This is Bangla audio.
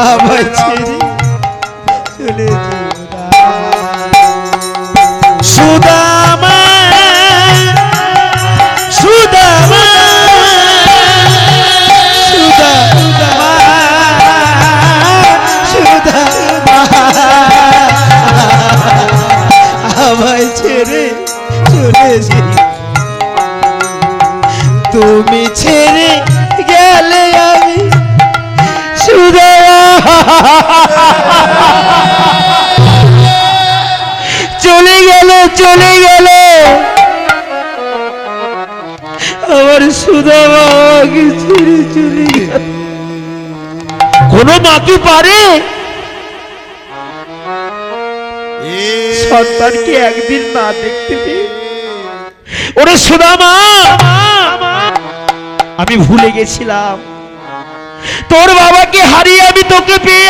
আমায় ছেড়ে চলে যেও না। সুদামা সুদামা সুদামা সুদামা আমায় ছেড়ে চলে যেও। তুমি ছেড়ে গেলে আমি সুদামা চলে গেল চলে গেল আমার সুদামা আমাকে ছেড়ে চলে গেল। কোন মা কি পারে সন্তানকে একদিন না দেখতে পেয়ে? ওরে সুদামা, আমি ভুলে গেছিলাম তোর বাবাকে হারিয়ে আমি তোকে পেয়ে